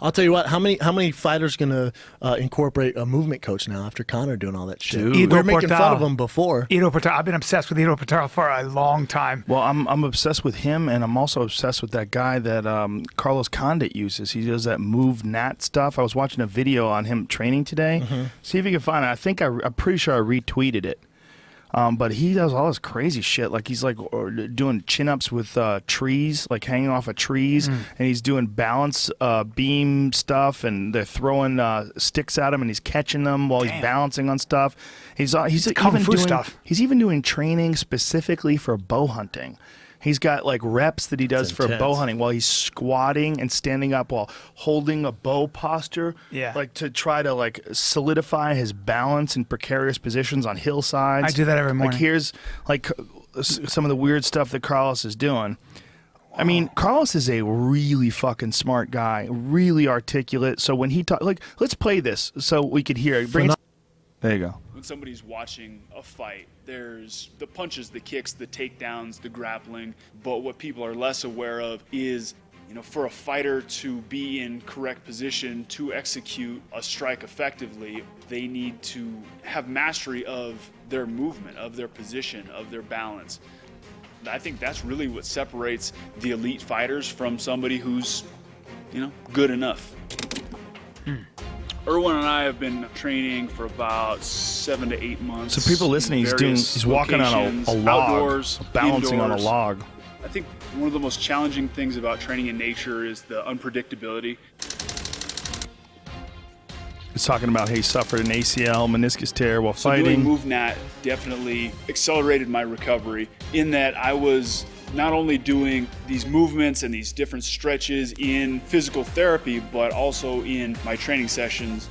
I'll tell you what. How many fighters gonna incorporate a movement coach now after Conor doing all that shit? Dude. We were Ido making Portal. fun of him before. Ido Portal. I've been obsessed with Ido Portal for a long time. Well, I'm obsessed with him, and I'm also obsessed with that guy that Carlos Condit uses. He does that MovNat stuff. I was watching a video on him training today. See if you can find it. I think I'm pretty sure I retweeted it. But he does all this crazy shit. Like he's like doing chin-ups with trees, like hanging off of trees, and he's doing balance beam stuff, and they're throwing sticks at him, and he's catching them while he's balancing on stuff. He's kung even fu doing stuff. He's even doing training specifically for bow hunting. He's got like reps that he does for intense. bow hunting while he's squatting and standing up while holding a bow posture. Yeah. Like to try to like solidify his balance in precarious positions on hillsides. I do that every morning. Like here's like some of the weird stuff that Carlos is doing. I mean, Carlos is a really fucking smart guy, really articulate. So when he talk, like, let's play this so we could hear it. There you go. When somebody's watching a fight, there's the punches, the kicks, the takedowns, the grappling. But what people are less aware of is, for a fighter to be in correct position to execute a strike effectively, they need to have mastery of their movement, of their position, of their balance. I think that's really what separates the elite fighters from somebody who's, good enough. Erwin and I have been training for about 7 to 8 months. So people listening, he's walking on a log, outdoors, balancing on a indoors. log. I think one of the most challenging things about training in nature is the unpredictability. He's talking about he suffered an ACL, meniscus tear while So fighting. doing MovNat definitely accelerated my recovery in that I was not only doing these movements and these different stretches in physical therapy, but also in my training sessions.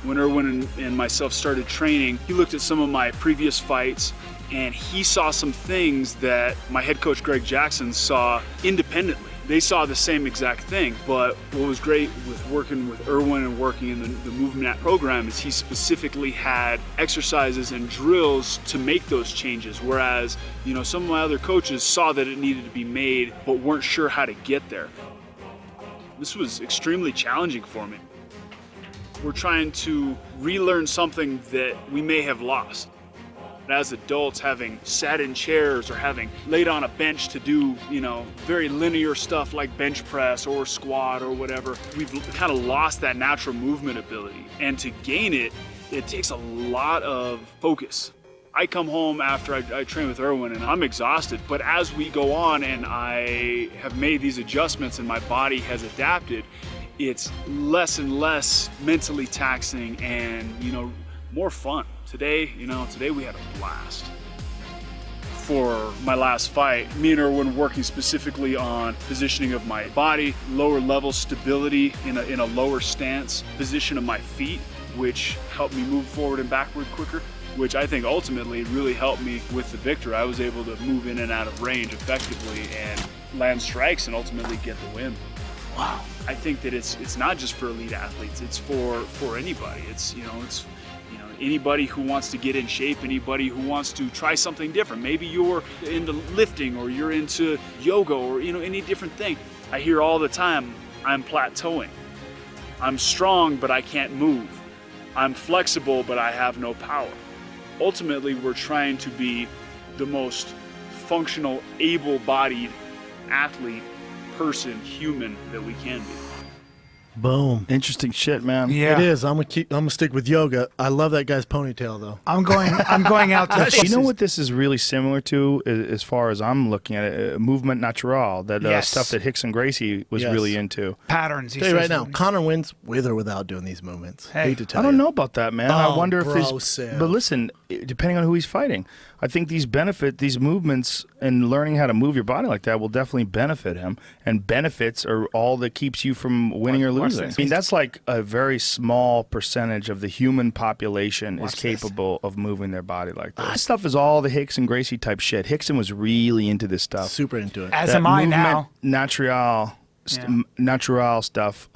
When Erwin and myself started training, he looked at some of my previous fights and he saw some things that my head coach Greg Jackson saw independently. They saw the same exact thing, but what was great with working with Erwin and working in the MovNat program is he specifically had exercises and drills to make those changes, whereas some of my other coaches saw that it needed to be made but weren't sure how to get there. This was extremely challenging for me. We're trying to relearn something that we may have lost. As adults, having sat in chairs or having laid on a bench to do, very linear stuff like bench press or squat or whatever, we've kind of lost that natural movement ability. And to gain it, it takes a lot of focus. I come home after I train with Erwin and I'm exhausted, but as we go on and I have made these adjustments and my body has adapted, it's less and less mentally taxing and, more fun. Today we had a blast. For my last fight, me and Erwin working specifically on positioning of my body, lower level stability in a lower stance, position of my feet, which helped me move forward and backward quicker, which I think ultimately really helped me with the victory. I was able to move in and out of range effectively and land strikes and ultimately get the win. Wow. I think that it's not just for elite athletes, it's for anybody. It's anybody who wants to get in shape, anybody who wants to try something different. Maybe you're into lifting or you're into yoga or any different thing. I hear all the time, I'm plateauing. I'm strong, but I can't move. I'm flexible, but I have no power. Ultimately, we're trying to be the most functional, able-bodied athlete, person, human that we can be. Boom. Interesting shit, man. Yeah. It is. I'm gonna stick with yoga. I love that guy's ponytail though. I'm going out to You know what this is really similar to, as far as I'm looking at it? Movement natural, that Yes. stuff that Hickson Gracie was Yes. really into. patterns. He Tell you says right now, that- Connor wins with or without doing these movements. Hey, Hate to tell I don't you. know about that, man. I Oh, wonder if bro, it's. Sam. But listen, depending on who he's fighting, I think these movements and learning how to move your body like that will definitely benefit him. And benefits are all that keeps you from winning or Watch losing. this. I mean, that's like a very small percentage of the human population is Watch this. capable of moving their body like that. This stuff is all the Hickson Gracie type shit. Hickson was really into this stuff. Super into it. As That am I movement now. natural stuff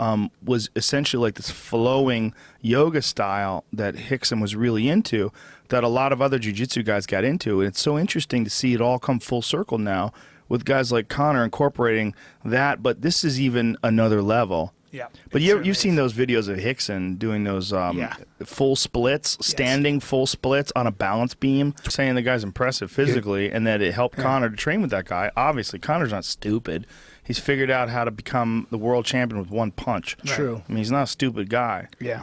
was essentially like this flowing yoga style that Hickson was really into, that a lot of other jiu-jitsu guys got into. And it's so interesting to see it all come full circle now with guys like Connor incorporating that, but this is even another level. Yeah. But It you've certainly seen is. those videos of Hickson doing those Yeah. full splits, standing full splits on a balance beam, saying the guy's impressive physically and that it helped Conor to train with that guy. Obviously, Conor's not stupid. He's figured out how to become the world champion with one punch. True. I mean, he's not a stupid guy. Yeah.